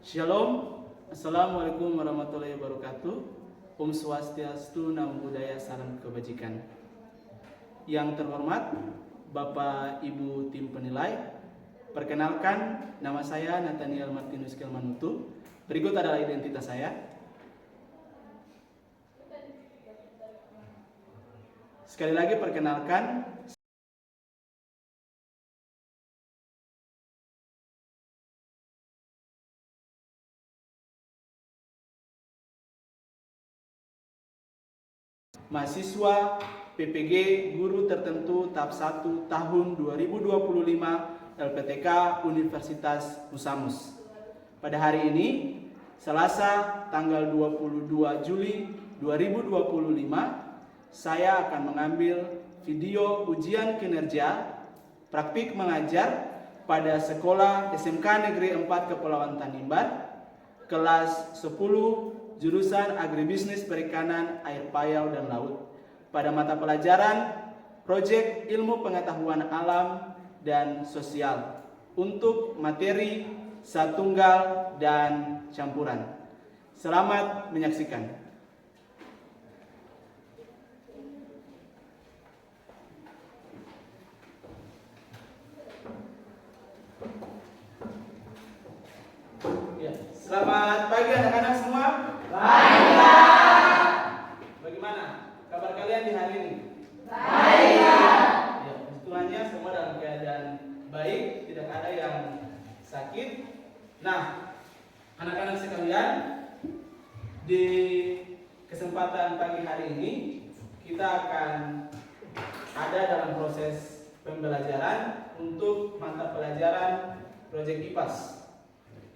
Shalom, Assalamualaikum warahmatullahi wabarakatuh. Om Swastiastu, Namo Buddhaya, salam kebajikan. Yang terhormat Bapak Ibu tim penilai, perkenalkan nama saya Nathaniel Martinus Kelmanutu. Berikut adalah identitas saya. Sekali lagi perkenalkan, mahasiswa PPG Guru Tertentu tahap 1 tahun 2025 LPTK Universitas Musamus. Pada hari ini, Selasa tanggal 22 Juli 2025, saya akan mengambil video ujian kinerja praktik mengajar pada Sekolah SMK Negeri 4 Kepulauan Tanimbar, kelas 10 jurusan Agribisnis Perikanan, Air Payau dan Laut, pada mata pelajaran Proyek Ilmu Pengetahuan Alam dan Sosial untuk materi Satunggal dan Campuran. Selamat menyaksikan. Ya, selamat pagi anak-anak semua. Baik, Pak. Bagaimana kabar kalian di hari ini? Baik, Pak. Ya, puji Tuhannya semua dalam keadaan baik, tidak ada yang sakit. Nah, anak-anak sekalian, di kesempatan pagi hari ini kita akan ada dalam proses pembelajaran untuk mata pelajaran Proyek IPAS.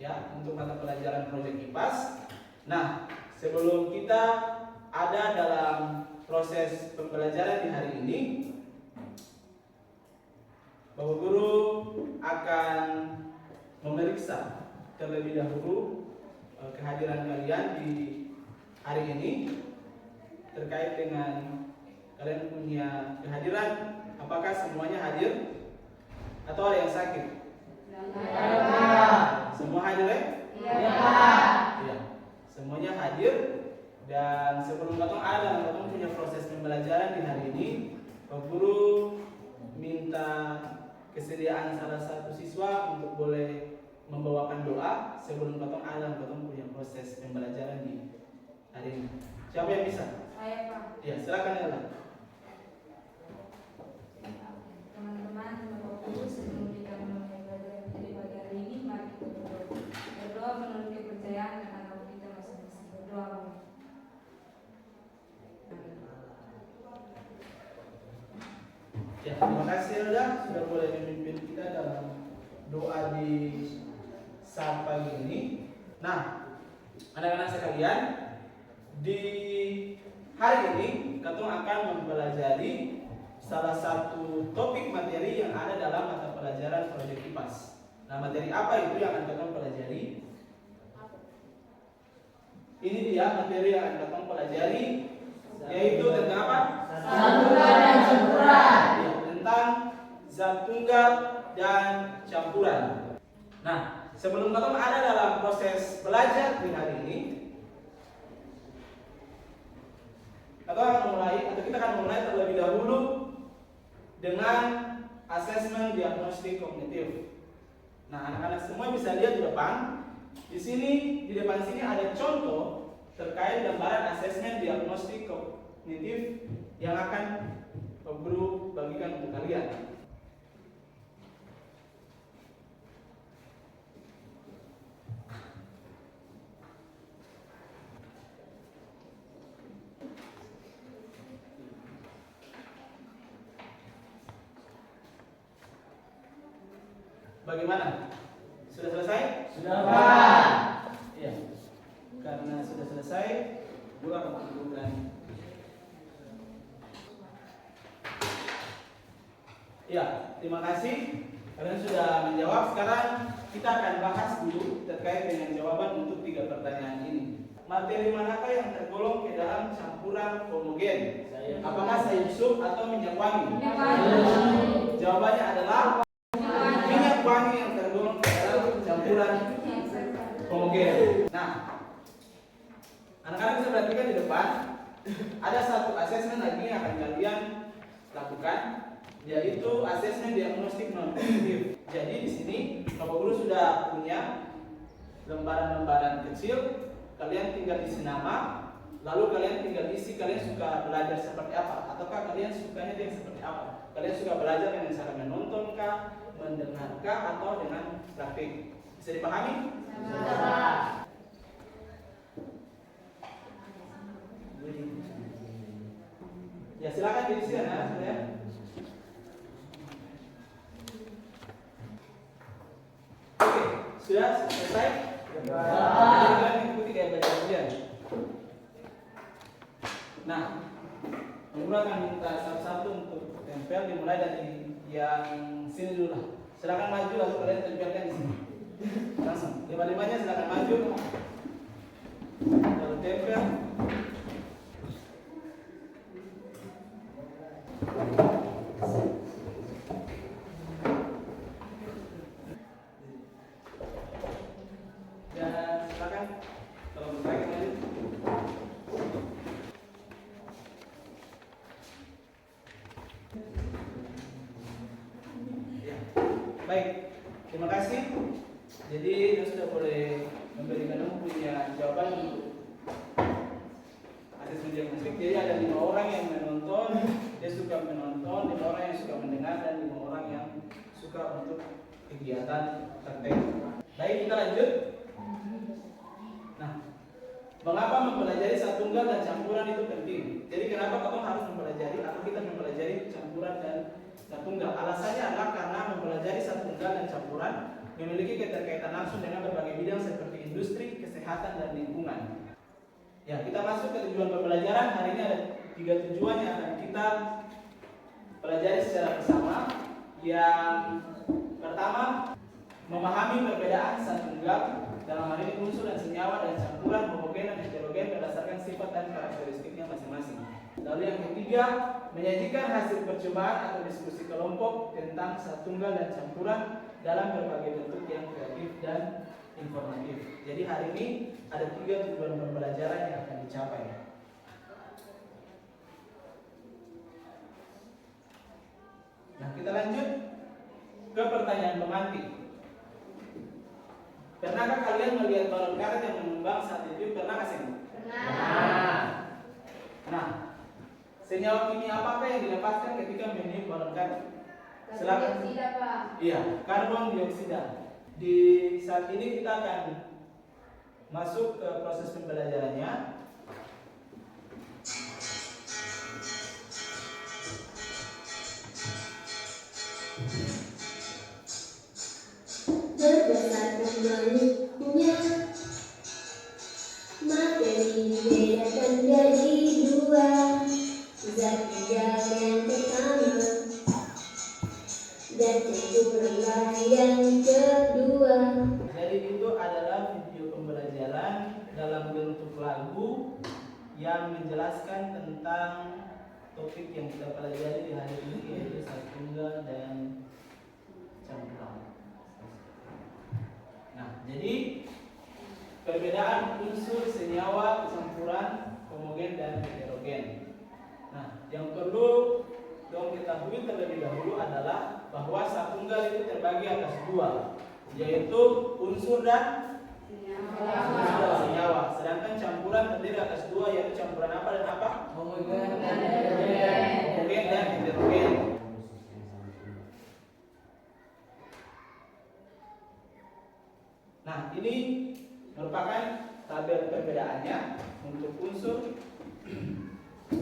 Ya, untuk mata pelajaran Proyek IPAS. Nah, sebelum kita ada dalam proses pembelajaran di hari ini, Bapak Guru akan memeriksa terlebih dahulu kehadiran kalian di hari ini terkait dengan kalian punya kehadiran. Apakah semuanya hadir atau ada yang sakit? Semua hadir ya? Iya. Semuanya hadir. Dan sebelum Katong ada, Katong punya proses pembelajaran di hari ini, Pak Guru minta kesediaan salah satu siswa untuk boleh membawakan doa sebelum Katong ada, Katong punya proses pembelajaran di hari ini. Siapa yang bisa? Saya, Pak. Ya, silakan Ella. Teman-teman, Bapak Guru, sebelum kita memulai pelajaran di pagi hari ini, mari kita berdoa. Berdoa menurut kepercayaan dan agama kita masing-masing. Berdoa, Bapak. Ya, terima kasih Ella sudah boleh memimpin kita dalam doa di saat pagi ini. Nah, anak-anak sekalian, di hari ini Katong akan mempelajari salah satu topik materi yang ada dalam mata pelajaran Proyek IPAS. Nah, materi apa itu yang akan Katong pelajari? Ini dia materi yang akan Katong pelajari, yaitu tentang apa? Satunggal dan campuran. Ya, tentang zat tunggal dan campuran. Nah, sebelum Katong ada dalam proses belajar di hari ini, kita akan mulai terlebih dahulu dengan asesmen diagnostik kognitif. Nah, anak-anak semua bisa lihat di depan. Di sini, di depan sini ada contoh terkait gambaran asesmen diagnostik kognitif yang akan Pak Guru bagikan untuk kalian. Bagaimana? Sudah selesai? Sudah, Pak. Iya. Karena sudah selesai, Guru akan menunjukkan. Ya, terima kasih. Kalian sudah menjawab. Sekarang kita akan bahas dulu terkait dengan jawaban untuk 3 pertanyaan ini. Materi manakah yang tergolong ke dalam campuran homogen? Apakah sayur sup atau minyak wangi? Minyak wangi. Jawabannya adalah minyak wangi yang tergolong ke dalam campuran homogen. Nah, anak-anak bisa perhatikan di depan ada satu asesmen lagi yang akan kalian lakukan, yaitu asesmen diagnostik non kognitif. Jadi di sini Bapak Guru sudah punya lembaran-lembaran kecil, kalian tinggal isi nama, lalu kalian tinggal isi kalian suka belajar seperti apa, ataukah kalian sukanya dia seperti apa. Kalian suka belajar dengan cara menonton kah, mendengar kah, atau dengan praktik. Bisa dipahami? Ya silakan diisi ya. Oke, sudah selesai? Jadi kalian ikuti kayak belajar ujian. Nah, Guru akan minta satu-satu untuk tempel, dimulai dari yang sini dulu lah. Silakan maju lalu kalian tempelkan di sini. Langsung, lima-limanya silakan maju. Lalu tempel. Dan silakan kalau berbaik maju. Ya, baik. Terima kasih. Jadi kita sudah boleh memberikan punya jawaban untuk asesmen diagnostik. Jadi ada 5 orang yang menonton, dia suka menonton, 5 orang yang suka mendengar, dan 5 orang yang suka untuk kegiatan praktek. Baik, kita lanjut. Nah, mengapa mempelajari Satunggal dan campuran itu penting? Jadi kenapa kamu harus mempelajari atau kita mempelajari campuran dan Satunggal? Alasannya adalah karena mempelajari Satunggal dan campuran memiliki keterkaitan langsung dengan berbagai bidang seperti industri, kesehatan, dan lingkungan. Ya, kita masuk ke tujuan pembelajaran. Hari ini ada 3 tujuan yang akan kita pelajari secara bersama. Yang pertama, memahami perbedaan Satunggal, dalam hal ini unsur dan senyawa, dan campuran, homogen dan heterogen berdasarkan sifat dan karakteristiknya masing-masing. Lalu yang ketiga, menyajikan hasil percobaan atau diskusi kelompok tentang Satunggal dan campuran dalam berbagai bentuk yang kreatif dan informatif. Jadi hari ini ada 3 tujuan pembelajaran yang akan dicapai. Nah, kita lanjut ke pertanyaan pemantik. Pernahkah kalian melihat balon karet yang mengembang saat itu? Pernah sih? Pernah. Nah, senyawa kimia apakah yang dilepaskan ketika meniup balon karet? Karbon dioksida, Pak. Iya, karbon dioksida. Di saat ini kita akan masuk ke proses pembelajarannya. Berdasarkan bentuknya, materi dibedakan jadi 2. Zat ginjal yang pertama dan campuran yang kedua. Jadi itu adalah video pembelajaran dalam bentuk lagu yang menjelaskan tentang topik yang kita pelajari di hari ini, yaitu Satunggal dan campuran. Nah, jadi perbedaan unsur, senyawa, campuran, homogen, dan heterogen. Nah, yang perlu dong ketahui terlebih dahulu adalah bahwa Satunggal itu terbagi atas 2, yaitu unsur dan senyawa. Sedangkan campuran terdiri atas 2, yaitu campuran apa dan apa? Homogen dan heterogen. Nah, ini merupakan tabel perbedaannya untuk unsur,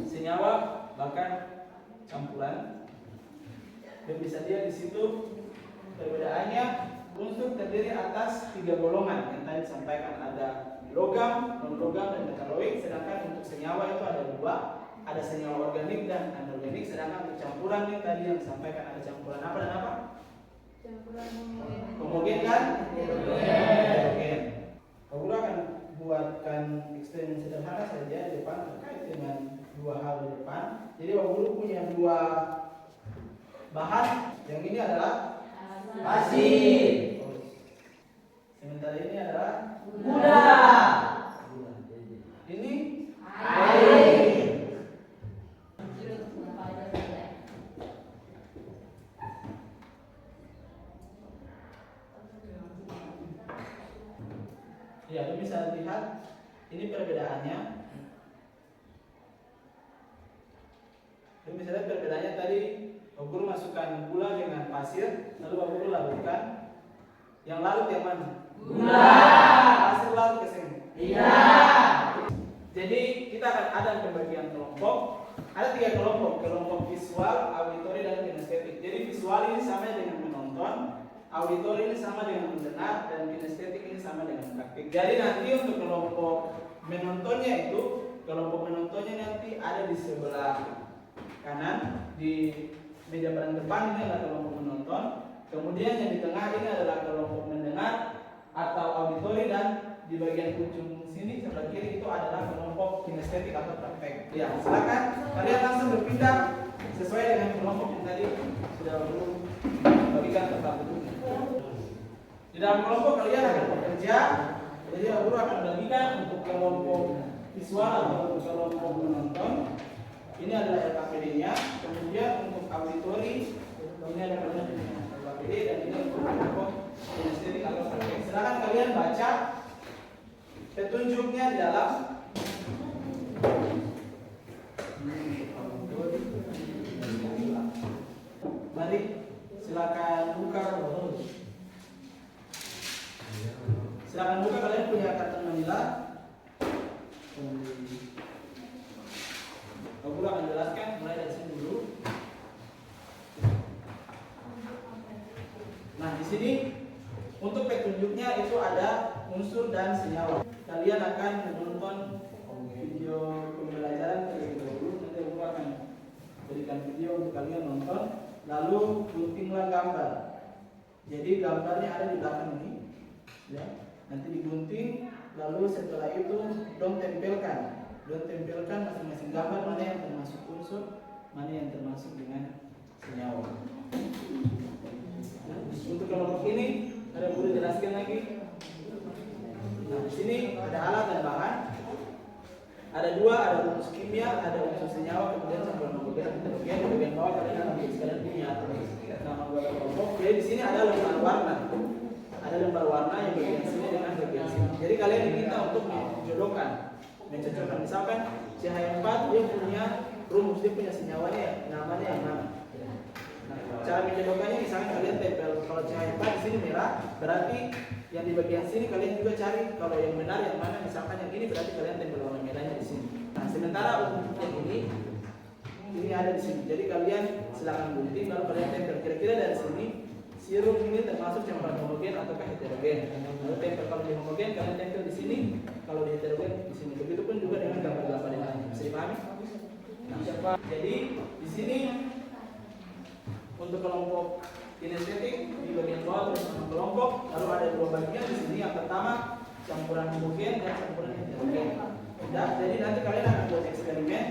senyawa, bahkan campuran. Dan bisa dilihat di situ perbedaannya. Unsur terdiri atas 3 golongan yang tadi disampaikan, ada logam, non-logam, dan metaloid. Sedangkan untuk senyawa itu ada 2, ada senyawa organik dan anorganik. Sedangkan untuk campuran ini tadi yang disampaikan ada campuran apa dan apa? Campuran Homogen dan heterogen. Guru akan buatkan eksperimen sederhana saja di depan terkait dengan 2 hal di depan. Jadi Guru punya 2 bahan. Yang ini adalah pasir. Sementara ini adalah Gula. Ini ya, lu bisa lihat ini perbedaannya. Lu bisa lihat perbedaannya tadi guru masukkan gula dengan pasir, lalu guru larutkan. Yang larut yang mana? Gula. Pasir larut ke sini. Iya. Jadi kita akan ada pembagian kelompok. Ada 3 kelompok, kelompok visual, auditori, dan kinestetik. Jadi visual ini sama dengan menonton, auditori ini sama dengan mendengar, dan kinestetik ini sama dengan praktik. Jadi nanti untuk kelompok menontonnya itu, kelompok menontonnya nanti ada di sebelah kanan di meja paling depan, ini adalah kelompok menonton. Kemudian yang di tengah ini adalah kelompok mendengar atau auditori, dan di bagian ujung sini sebelah kiri itu adalah kelompok kinestetik atau praktek. Ya, silakan kalian langsung berpindah sesuai dengan kelompok yang tadi sudah belum bagikan tempat duduknya. Di dalam kelompok kalian akan bekerja. Jadi guru akan bagikan untuk kelompok visual atau kelompok menonton. Ini adalah LKPD-nya. Kemudian untuk auditori ini ada LKPD, dan ini untuk kelompok kinestetik atau praktek. Silakan kalian baca petunjuknya di dalam. Mari silakan buka. Silakan buka, kalian punya kartu Manila. Guru akan jelaskan mulai dari sini dulu. Nah, di sini untuk petunjuknya itu ada unsur dan senyawa. Kalian akan menonton video pembelajaran terlebih dahulu. Nanti guru akan berikan video untuk kalian nonton. Lalu guntinglah gambar. Jadi gambarnya ada di belakang ini. Ya. Nanti digunting. Lalu setelah itu dong tempelkan. Dong tempelkan masing-masing gambar, mana yang termasuk unsur, mana yang termasuk dengan senyawa. Nah, untuk kelompok ini ada guru jelaskan lagi. Nah, di sini ada alat dan bahan. Ada 2, ada rumus kimia, ada unsur senyawa, kemudian campuran homogen, heterogen. Di bagian bawah kalian akan sekalian punya nama kelompok. Jadi di sini ada lembar warna. Ada lembar warna yang bagian sini dengan bagian sini. Jadi kalian diminta untuk menjodohkan, mencocokkan. Misalkan CH4 dia punya rumus, dia punya senyawanya, namanya yang mana. Nah, cara menjodohkannya misalnya kalian tempel, kalau CH4 di sini merah, berarti yang di bagian sini kalian juga cari kalau yang benar yang mana. Misalkan yang ini berarti kalian tempel warna merahnya di sini. Nah, sementara untuk yang ini ada di sini. Jadi kalian silakan gunting lalu kalian tempel. Kira-kira dari sini sirup ini termasuk campuran homogen ataukah heterogen. Lalu tempel, kalau di homogen kalian tempel di sini, kalau di heterogen di sini. Begitupun juga dengan gambar-gambar yang lain. Bisa dipahami? Nah, jadi di sini untuk kelompok kinestetik di bagian bawah terus nama kelompok, lalu ada 2 bagian di sini. Yang pertama campuran homogen dan campuran heterogen. Ya, jadi nanti kalian akan buat eksperimen.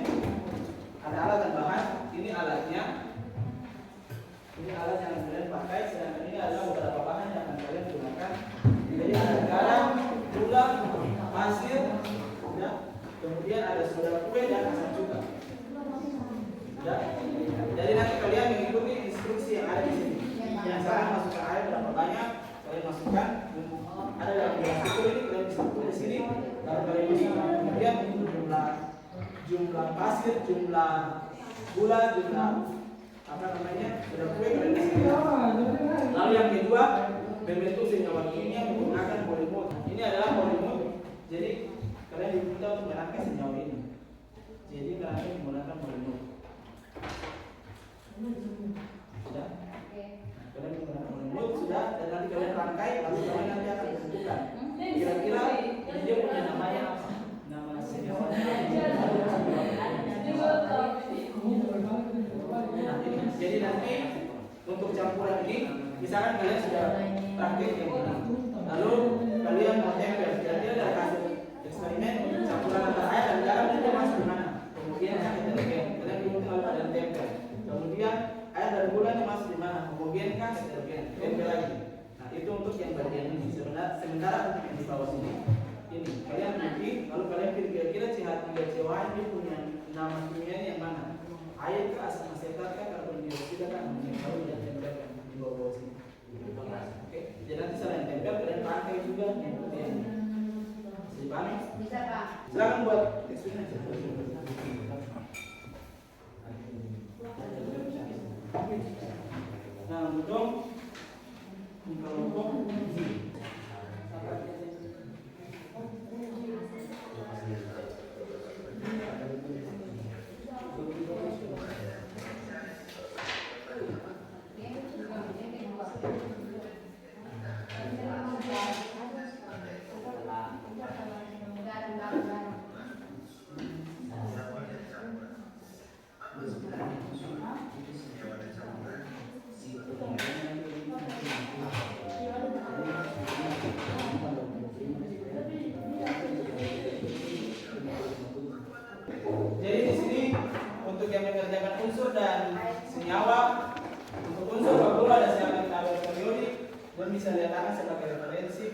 Ada alat dan bahan. Ini alatnya. Ini alat yang kalian pakai, sedangkan ini adalah beberapa bahan yang akan kalian gunakan. Jadi ada garam, gula, pasir, ya. Kemudian ada soda kue dan asam cuka. Ya. Jadi nanti kalian mengikuti instruksi yang ada di sini. Yang saya masukkan air berapa banyak, kalian masukkan. Ada dalam gelas itu ini kalian bisa tulis di sini. Lalu kalian bisa kemudian jumlah pasir, jumlah gula, jumlah soda kue kalian di sini. Lalu yang kedua, berbentuk senyawa kimia menggunakan polimut. Ini adalah polimut. Jadi kalian diminta untuk merangkai senyawa ini. Jadi kalian menggunakan polimut. Sudah? Kalian menggunakan polimut sudah, dan nanti kalian rangkai, lalu kalian nanti akan tentukan. Kira-kira ini dia punya namanya apa? Nama senyawanya. Jadi nanti untuk campuran ini, misalkan kalian sudah praktik yang ini, lalu kalian mau tempel, kira-kira dari hasil eksperimen campuran antara air dan garam itu masuk di mana? Kemudian yang heterogen, kalian gunting lalu kalian tempel. Kemudian air dan gula itu masuk di mana? Homogen kan heterogen, tempel lagi. Nah itu untuk yang bagian ini. Sementara untuk yang di bawah sini H2 ini punya nama kimianya yang mana? Air ke asam asetat kan, karbon dioksida kan, yang baru dan tempelkan di bawah sini. Oke, jadi nanti selain tempel kalian pakai juga yang kemudian dipahami? Bisa Pak. Silakan buat eksperimen. Nah, dong, kelompok jadi di sini untuk yang mengerjakan unsur dan senyawa, untuk unsur Babula ada senyawa tabel periodik dan bisa dikatakan sebagai referensi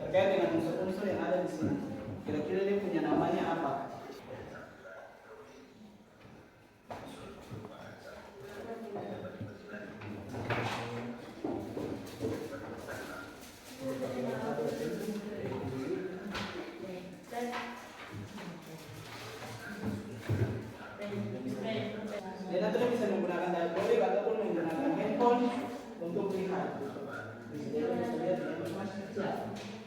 terkait dengan unsur-unsur yang ada di sini. Kira-kira dia punya namanya apa? Dan nanti bisa menggunakan diapolik ataupun menggunakan handphone untuk lihat.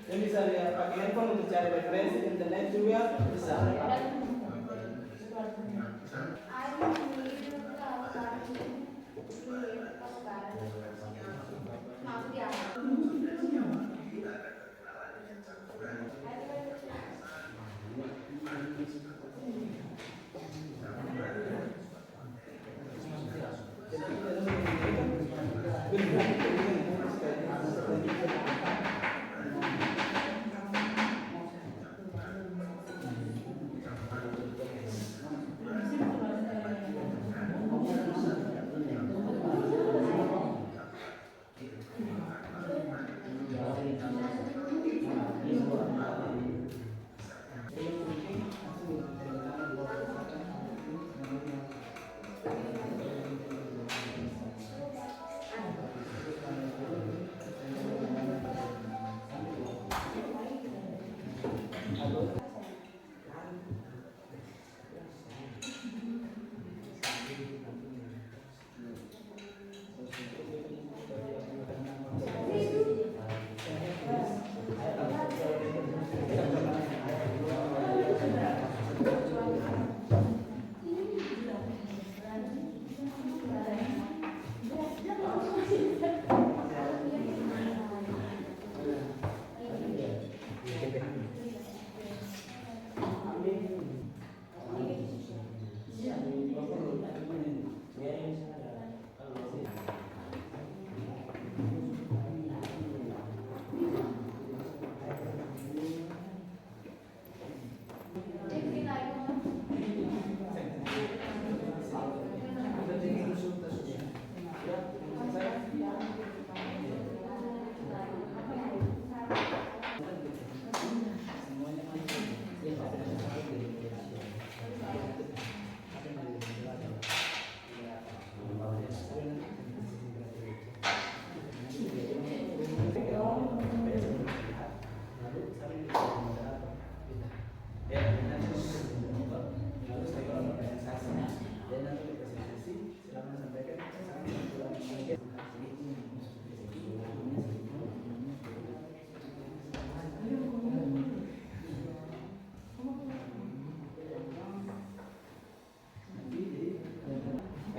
Dan bisa lihat pakai handphone untuk cari referensi internet juga bisa.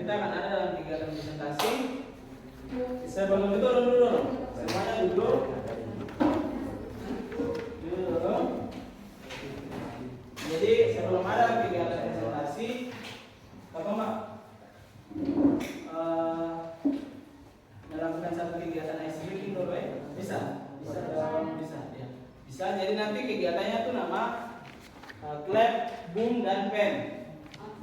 Kita akan ada dalam kegiatan presentasi. Saya bangun dulu. Semuanya duduk. Jadi sebelum ada kegiatan presentasi, apa Mak? Melakukan satu kegiatan ice breaking dulu ya? Bisa ya. Bisa. Jadi nanti kegiatannya tuh nama clap, boom, dan pen.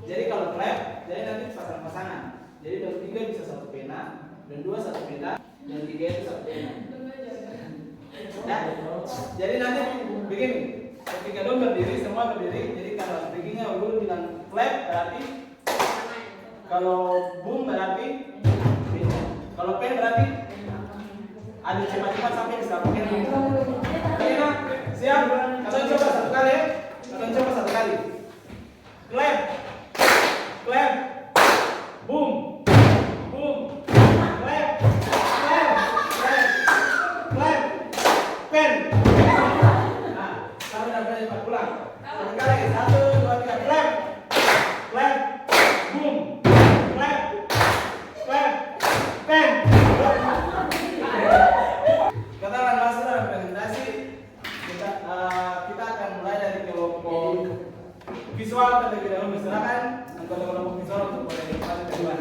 Jadi kalau clap, jadi nanti pasang-pasangan. Jadi dari 3 bisa 1 pena, dan 2 1 pena, dan 3 itu 1 pena. Nah, jadi nanti begini, ketika dong berdiri semua semua berdiri. Jadi kalau speakingnya dulu bilang clap berarti, kalau boom berarti, kalau pen berarti ada cepat-cepat sampai bisa pakai. Oke, nah, siap? Kalian coba satu kali ya. Kalian coba satu kali. Clap, clap, boom, boom, clap, clap, clap, clap, pen. Nah, sampai dapat cepat pulang. Satu kali, 1, 2, 3, clap, clap, boom, clap, clap, pen. Kita akan masuk dalam presentasi. Kita akan mulai dari kelompok visual terlebih dahulu. Silakan anggota kelompok visual untuk mulai duluan.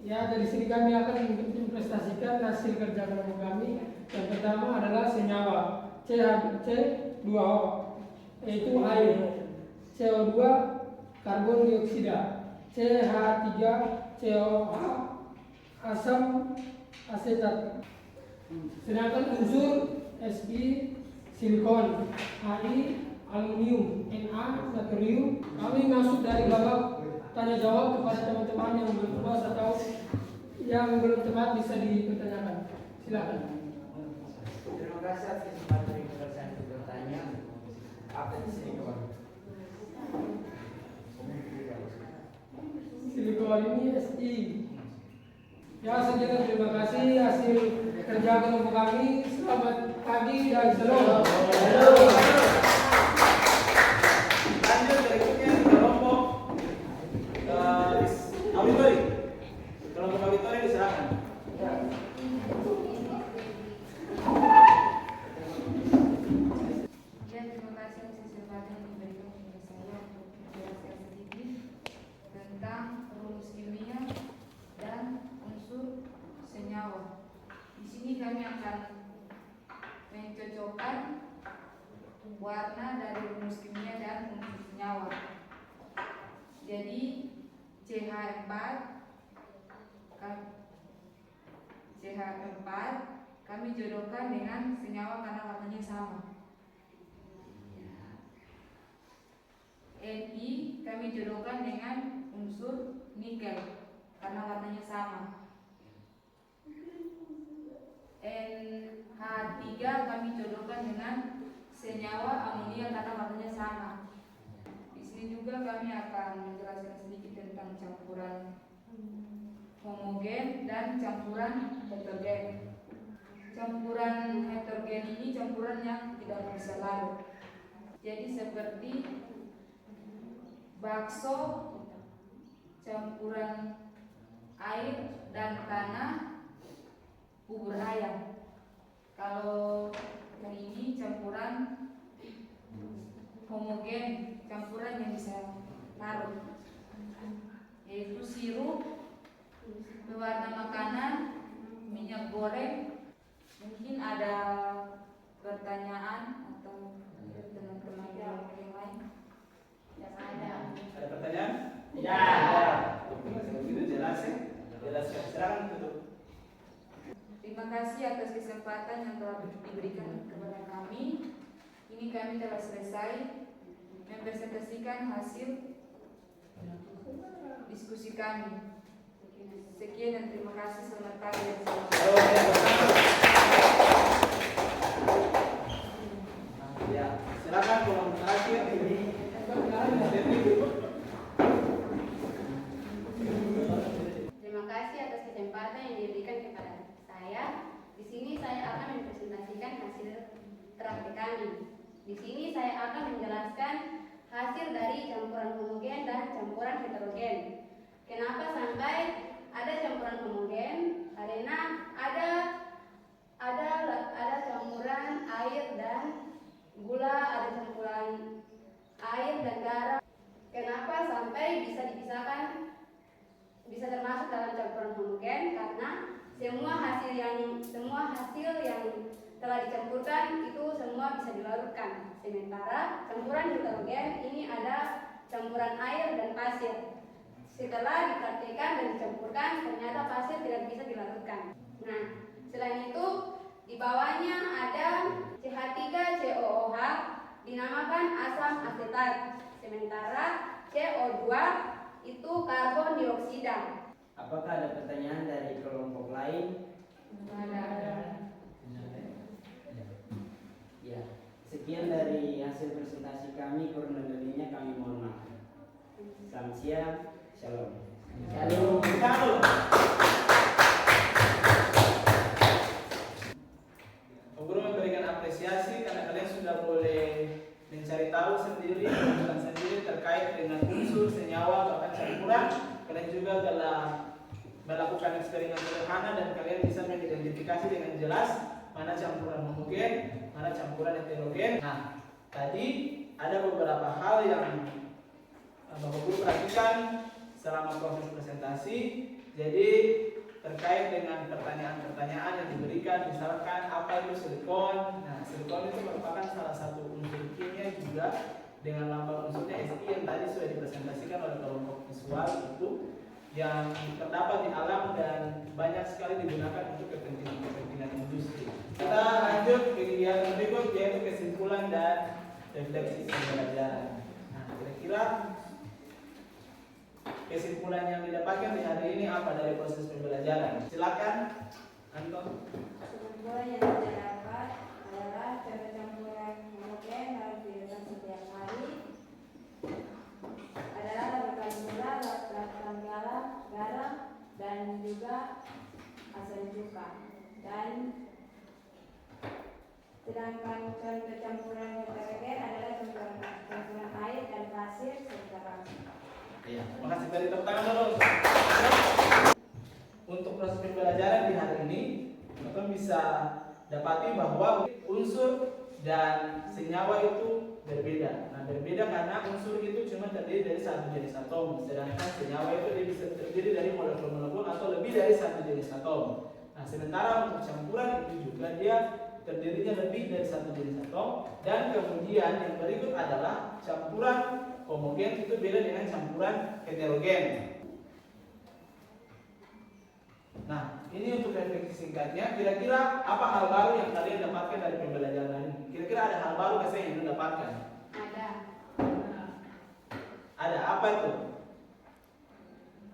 Ya, dari sini kami akan mempresentasikan hasil kerja kelompok kami. Yang pertama adalah senyawa CH2O, yaitu air, CO2 karbon dioksida, CH3COH asam asetat. Sedangkan unsur Si silikon, Ai aluminium, Na natrium. Kami masuk dari babak tanya jawab kepada teman-teman yang belum puas atau yang belum tepat bisa dipertanyakan. Silakan. Terima kasih atas kesempatan yang saya bertanya. Apa itu silikon? Silikon ini Si. Ya, sekian, terima kasih hasil kerja kelompok kami. Selamat pagi dan shalom. Lanjut berikutnya di kelompok auditori. Kelompok auditori diserahkan. Ya, terima kasih atas kesempatan yang diberikan kepada saya untuk menjelaskan sedikit tentang rumus kimia dan unsur senyawa. Di sini kami akan mencocokkan warna dari rumus kimia dan unsur senyawa. Jadi CH4 kami jodohkan dengan senyawa karena warnanya sama. Ni kami jodohkan dengan unsur nikel karena warnanya sama. NH3 kami jodohkan dengan senyawa amonia karena warnanya sama. Di sini juga kami akan menjelaskan sedikit tentang campuran homogen dan campuran heterogen. Campuran heterogen ini campuran yang tidak bisa larut. Jadi seperti bakso campuran air dan tanah, bubur ayam. Kalau yang ini campuran homogen, campuran yang bisa larut, yaitu sirup, pewarna makanan, minyak goreng. Mungkin ada pertanyaan atau teman-teman yang lain yang ada. Ada pertanyaan? Ya. Begitu jelas ya? Jelaskan. Silakan tutup. Terima kasih atas kesempatan yang telah diberikan kepada kami. Ini kami telah selesai mempresentasikan hasil diskusi kami. Sekian dan terima kasih. Selamat pagi dan selamat Ya, silakan pulang terakhir. Terima kasih atas kesempatan yang diberikan kepada saya. Di sini saya akan mempresentasikan hasil praktek kami. Di sini saya akan menjelaskan hasil dari campuran homogen dan campuran heterogen. Kenapa sampai ada campuran homogen? Karena ada campuran air dan gula, ada campuran air dan garam. Kenapa sampai bisa dipisahkan, bisa termasuk dalam campuran homogen? Karena semua hasil yang telah dicampurkan itu semua bisa dilarutkan. Sementara campuran heterogen ini ada campuran air dan pasir. Setelah dipraktikkan dan dicampurkan, ternyata pasir tidak bisa dilarutkan. Nah, selain itu di bawahnya ada CH3COOH, dinamakan asam asetat, sementara CO2 itu karbon dioksida. Apakah ada pertanyaan dari kelompok lain? Ada. Ya, sekian dari hasil presentasi kami, kurang lebihnya kami mohon maaf. Selamat siang, shalom. Shalom. Shalom. Guru memberikan apresiasi karena kalian sudah boleh mencari tahu sendiri, bukan sendiri terkait dengan unsur, senyawa, bahkan campuran. Kalian juga telah melakukan eksperimen sederhana dan kalian bisa mengidentifikasi dengan jelas mana campuran homogen, mana campuran heterogen. Nah, tadi ada beberapa hal yang Bapak Guru perhatikan selama proses presentasi. Jadi terkait dengan pertanyaan-pertanyaan yang diberikan, misalkan apa itu silikon. Nah, silikon itu merupakan salah satu unsur kimia juga dengan lambang unsurnya Si yang tadi sudah dipresentasikan oleh kelompok visual itu, yang terdapat di alam dan banyak sekali digunakan untuk kepentingan industri. Kita lanjut ke kegiatan berikut, yaitu kesimpulan dan refleksi pembelajaran. Nah, kira-kira kesimpulan yang didapatkan di hari ini apa dari proses pembelajaran? Silakan, Anton. Kesimpulan yang saya dapat adalah cara campuran homogen dalam kehidupan setiap hari adalah larutan gula, larutan garam, dan juga asam cuka. Dan sedangkan contoh campuran heterogen adalah campuran air dan pasir serta rasa. Iya, makasih dari tepuk tangan dulu. Untuk proses pembelajaran di hari ini, teman-teman bisa dapati bahwa unsur dan senyawa itu berbeda. Nah, berbeda karena unsur itu cuma terdiri dari satu jenis atom, sedangkan senyawa itu bisa terdiri dari molekul-molekul atau lebih dari satu jenis atom. Nah, sementara untuk campuran itu juga dia terdirinya lebih dari satu jenis atom. Dan kemudian yang berikut adalah campuran homogen itu beda dengan campuran heterogen. Nah, ini untuk refleksi singkatnya. Kira-kira apa hal baru yang kalian dapatkan dari pembelajaran ini? Kira-kira ada hal baru nggak yang kalian dapatkan? Ada. Ada apa itu?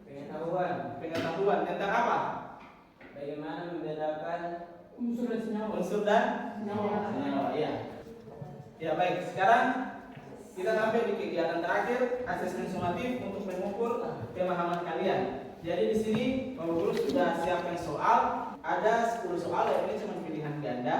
Pengetahuan Pengetahuan tentang apa? bagaimana membedakan Unsur dan senyawa. Unsur dan Senyawa. senyawa. Iya. Ya baik. Sekarang kita sampai di kegiatan terakhir, asesmen sumatif untuk mengukur pemahaman kalian. Jadi di sini Bapak Guru sudah siapkan soal, ada 10 soal dan ini cuma pilihan ganda.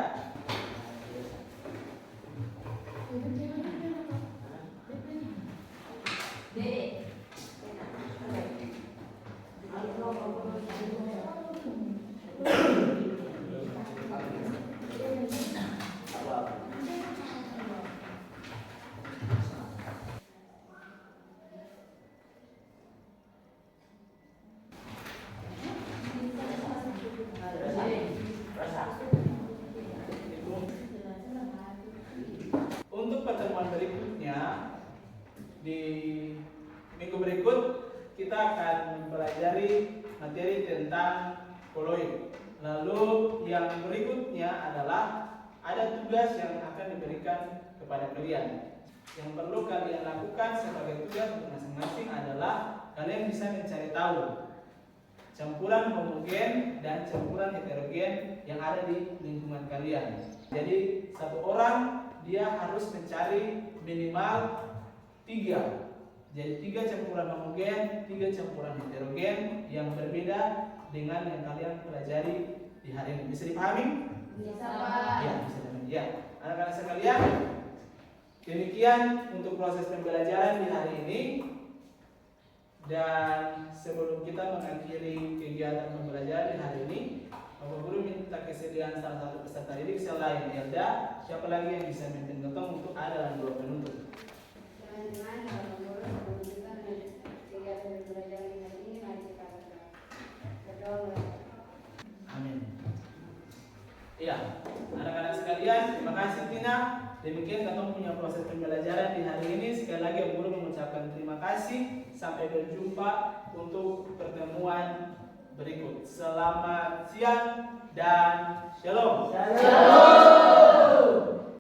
Untuk pertemuan berikutnya di minggu berikut kita akan mempelajari materi tentang koloid. Lalu yang berikutnya adalah ada tugas yang akan diberikan kepada kalian. Yang perlu kalian lakukan sebagai tugas untuk masing-masing adalah kalian bisa mencari tahu campuran homogen dan campuran heterogen yang ada di lingkungan kalian. Jadi satu orang dia harus mencari minimal 3. Jadi 3 campuran homogen, 3 campuran heterogen yang berbeda dengan yang kalian pelajari di hari ini. Bisa dipahami? Bisa, Pak. Ya, bisa dipahami. Ya, anak-anak sekalian, demikian untuk proses pembelajaran di hari ini. Dan sebelum kita mengakhiri kegiatan pembelajaran di hari ini, Bapak Guru minta kesediaan salah satu peserta didik selain Elda, siapa lagi yang bisa memimpin gotong untuk ada dalam 2 penuntut. Teman-teman, Bapak Guru sebelum kita kegiatan pembelajaran di hari ini, mari kita berdoa. Amin. Iya, anak-anak sekalian, terima kasih Tina. Demikian kita punya proses pembelajaran di hari ini. Sekali lagi Bapak Guru mengucapkan terima kasih. Sampai berjumpa untuk pertemuan berikut. Selamat siang dan shalom. Shalom.